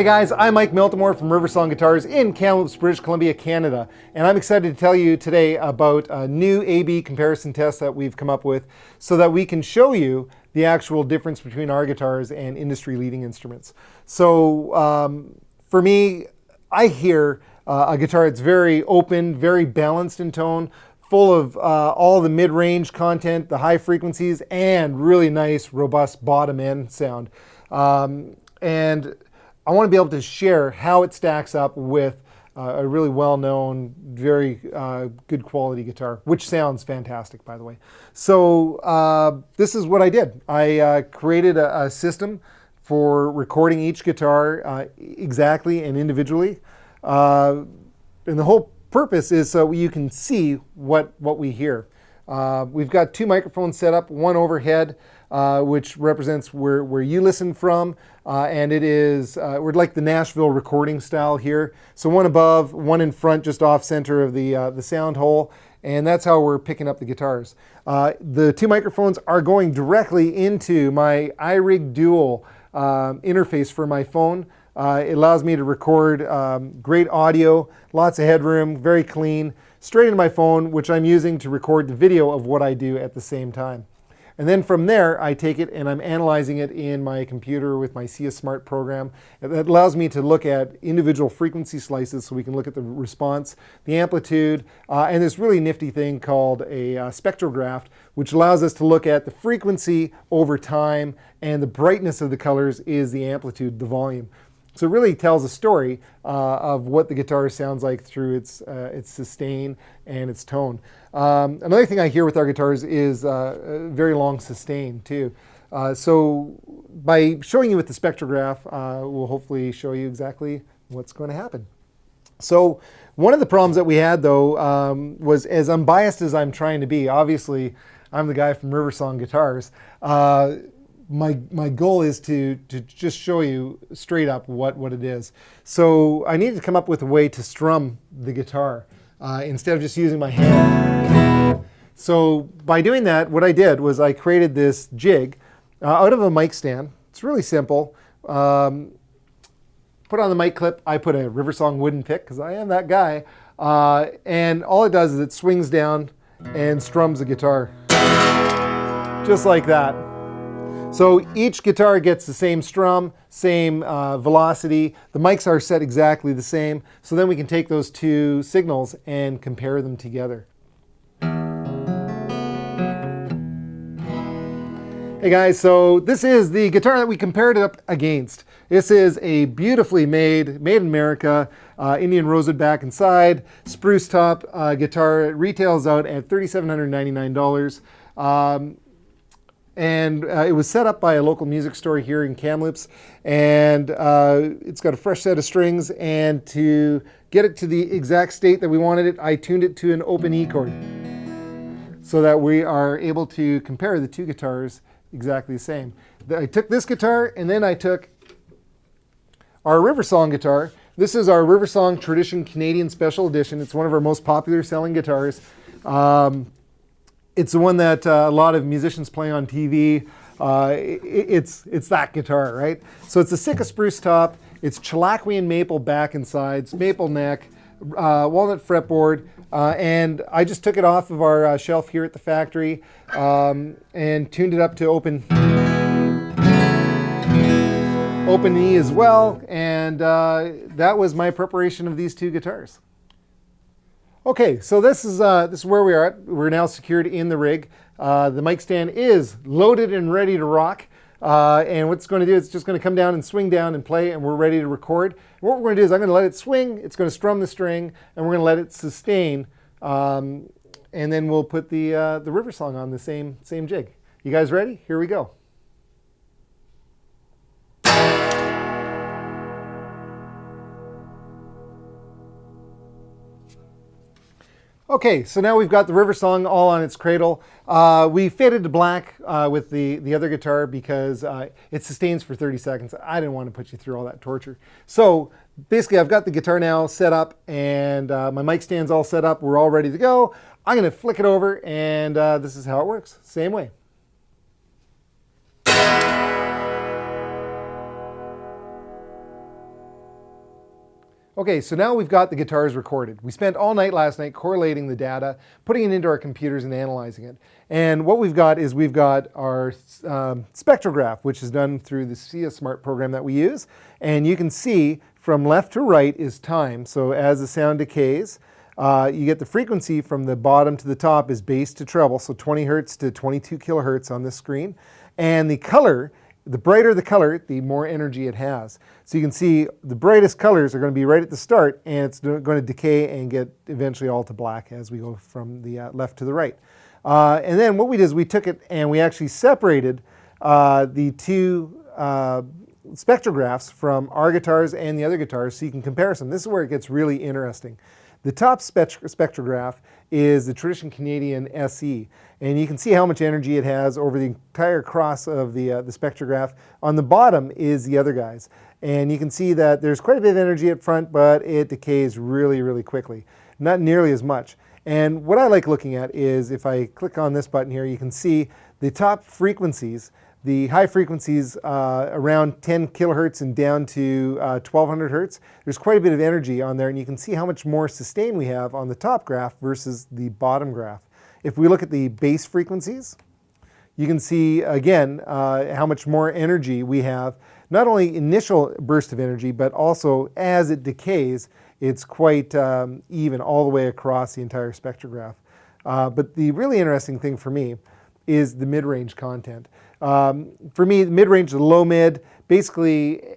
Hey guys, I'm Mike Miltimore from Riversong Guitars in Kamloops, British Columbia, Canada. And I'm excited to tell you today about a new A/B comparison test that we've come up with so that we can show you the actual difference between our guitars and industry leading instruments. So for me, I hear a guitar that's very open, very balanced in tone, full of all the mid-range content, the high frequencies, and really nice, robust bottom end sound. And I want to be able to share how it stacks up with a really well-known, very good quality guitar, which sounds fantastic, by the way. So this is what I did. I created a system for recording each guitar exactly and individually. And the whole purpose is so you can see what we hear. We've got two microphones set up, one overhead, which represents where you listen from, and it is, we're like the Nashville recording style here. So one above, one in front, just off center of the sound hole, and that's how we're picking up the guitars. The two microphones are going directly into my iRig Dual interface for my phone. It allows me to record great audio, lots of headroom, very clean, straight into my phone, which I'm using to record the video of what I do at the same time. And then from there, I take it and I'm analyzing it in my computer with my Sia Smart program. That allows me to look at individual frequency slices so we can look at the response, the amplitude, and this really nifty thing called a spectrograph, which allows us to look at the frequency over time, and the brightness of the colors is the amplitude, the volume. So it really tells a story of what the guitar sounds like through its sustain and its tone. Another thing I hear with our guitars is very long sustain too. So by showing you with the spectrograph, we'll hopefully show you exactly what's going to happen. So one of the problems that we had though was, as unbiased as I'm trying to be, obviously I'm the guy from Riversong Guitars, my goal is to just show you straight up what it is. So I needed to come up with a way to strum the guitar instead of just using my hand. So by doing that, what I did was I created this jig out of a mic stand. It's really simple. Put on the mic clip, I put a Riversong wooden pick because I am that guy. And all it does is it swings down and strums the guitar. Just like that. So each guitar gets the same strum, same velocity. The mics are set exactly the same. So then we can take those two signals and compare them together. Hey guys, so this is the guitar that we compared it up against. This is a beautifully made in America, Indian rosewood back and side, spruce top guitar. It retails out at $3,799. And it was set up by a local music store here in Kamloops, and it's got a fresh set of strings, and to get it to the exact state that we wanted it, I tuned it to an open E chord so that we are able to compare the two guitars exactly the same. I took this guitar and then I took our Riversong guitar. This is our Riversong Tradition Canadian Special Edition. It's one of our most popular selling guitars. It's the one that a lot of musicians play on TV. It's that guitar, right? So it's a Sitka spruce top. It's Chilaquian maple back and sides, maple neck, walnut fretboard, and I just took it off of our shelf here at the factory and tuned it up to open E as well, and that was my preparation of these two guitars. Okay, so this is where we are at. We're now secured in the rig. The mic stand is loaded and ready to rock. And what it's going to do is it's just going to come down and swing down and play, and we're ready to record. And what we're going to do is I'm going to let it swing, it's going to strum the string, and we're going to let it sustain. And then we'll put the Riversong on the same jig. You guys ready? Here we go. Okay, so now we've got the Riversong all on its cradle. We faded to black with the other guitar because it sustains for 30 seconds. I didn't want to put you through all that torture. So basically I've got the guitar now set up, and my mic stand's all set up. We're all ready to go. I'm going to flick it over, and this is how it works. Same way. Okay, so now we've got the guitars recorded. We spent all night last night correlating the data, putting it into our computers and analyzing it. And what we've got is we've got our spectrograph, which is done through the SIA Smart program that we use. And you can see from left to right is time. So as the sound decays, you get the frequency from the bottom to the top is bass to treble, so 20 hertz to 22 kilohertz on this screen. And the color, the brighter the color, the more energy it has. So you can see the brightest colors are going to be right at the start, and it's going to decay and get eventually all to black as we go from the left to the right. And then what we did is we took it and we actually separated the two spectrographs from our guitars and the other guitars so you can compare them. This is where it gets really interesting. The top spectrograph is the Tradition Canadian SE, and you can see how much energy it has over the entire cross of the spectrograph. On the bottom is the other guys, and you can see that there's quite a bit of energy up front, but it decays really, really quickly. Not nearly as much. And what I like looking at is if I click on this button here, you can see the top frequencies. The high frequencies around 10 kilohertz and down to 1200 hertz. There's quite a bit of energy on there, and you can see how much more sustain we have on the top graph versus the bottom graph. If we look at the bass frequencies, you can see again how much more energy we have. Not only initial burst of energy, but also as it decays, it's quite even all the way across the entire spectrograph. But the really interesting thing for me is the mid-range content. For me, the mid-range, the low mid, basically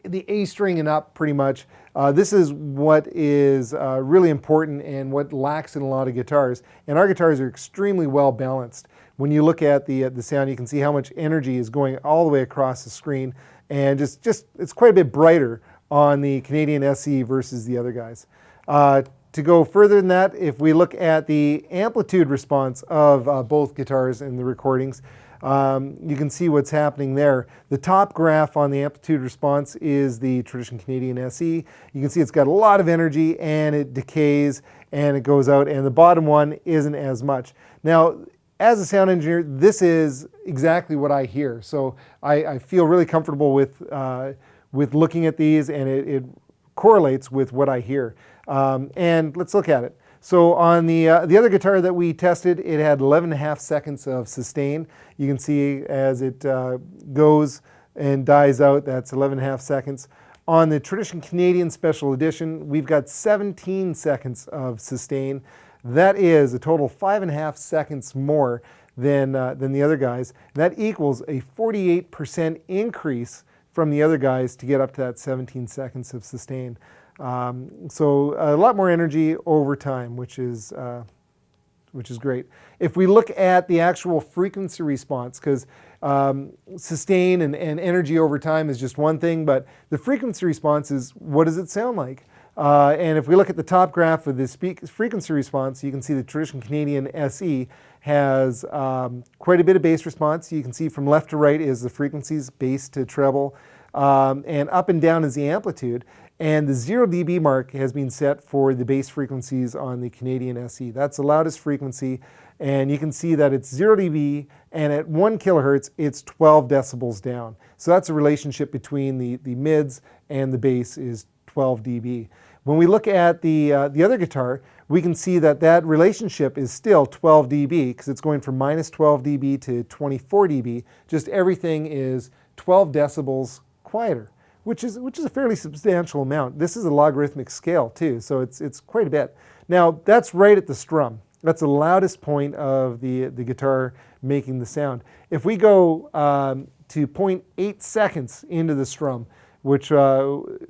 the A string and up pretty much. This is what is really important and what lacks in a lot of guitars. And our guitars are extremely well balanced. When you look at the sound, you can see how much energy is going all the way across the screen. And just it's quite a bit brighter on the Canadian SE versus the other guys. To go further than that, if we look at the amplitude response of both guitars in the recordings, you can see what's happening there. The top graph on the amplitude response is the Tradition Canadian SE. You can see it's got a lot of energy and it decays and it goes out, and the bottom one isn't as much. Now, as a sound engineer, this is exactly what I hear. So I feel really comfortable with looking at these, and it correlates with what I hear. And let's look at it. So on the other guitar that we tested, it had 11.5 seconds of sustain. You can see as it goes and dies out, that's 11.5 seconds. On the Tradition Canadian Special Edition, we've got 17 seconds of sustain. That is a total 5.5 seconds more than the other guys. That equals a 48% increase from the other guys to get up to that 17 seconds of sustain. So a lot more energy over time, which is great. If we look at the actual frequency response, because sustain and energy over time is just one thing, but the frequency response is what does it sound like? And if we look at the top graph of this frequency response, you can see the Tradition Canadian SE has quite a bit of bass response. You can see from left to right is the frequencies, bass to treble, and up and down is the amplitude. And the 0 dB mark has been set for the bass frequencies on the Canadian SE. That's the loudest frequency, and you can see that it's 0 dB, and at 1 kilohertz, it's 12 decibels down. So that's a relationship between the mids and the bass is 12 dB. When we look at the other guitar, we can see that that relationship is still 12 dB because it's going from minus 12 dB to 24 dB. Just everything is 12 decibels quieter, which is a fairly substantial amount. This is a logarithmic scale too, so it's quite a bit. Now that's right at the strum. That's the loudest point of the guitar making the sound. If we go to 0.8 seconds into the strum, which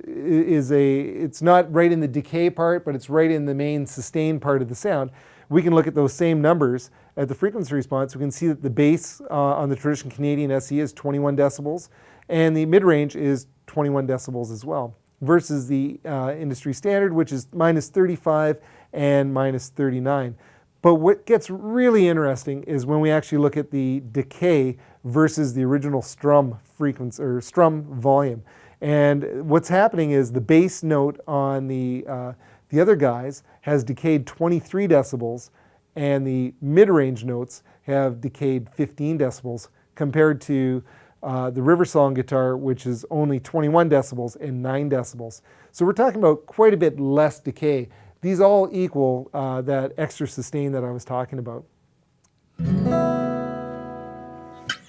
it's not right in the decay part, but it's right in the main sustain part of the sound, we can look at those same numbers at the frequency response. We can see that the bass on the Tradition Canadian SE is 21 decibels, and the mid-range is 21 decibels as well, versus the industry standard, which is minus 35 and minus 39. But what gets really interesting is when we actually look at the decay versus the original strum frequency or strum volume. And what's happening is the bass note on the other guys has decayed 23 decibels, and the mid-range notes have decayed 15 decibels compared to the Riversong guitar, which is only 21 decibels and 9 decibels. So we're talking about quite a bit less decay. These all equal that extra sustain that I was talking about.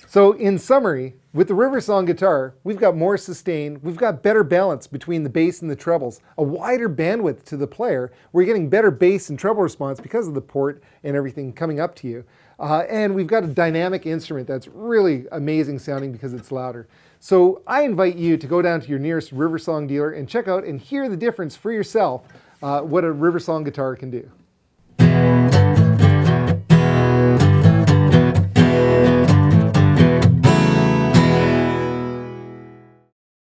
So in summary, with the Riversong guitar, we've got more sustain, we've got better balance between the bass and the trebles, a wider bandwidth to the player. We're getting better bass and treble response because of the port and everything coming up to you. And we've got a dynamic instrument that's really amazing sounding because it's louder. So I invite you to go down to your nearest Riversong dealer and check out and hear the difference for yourself, what a Riversong guitar can do.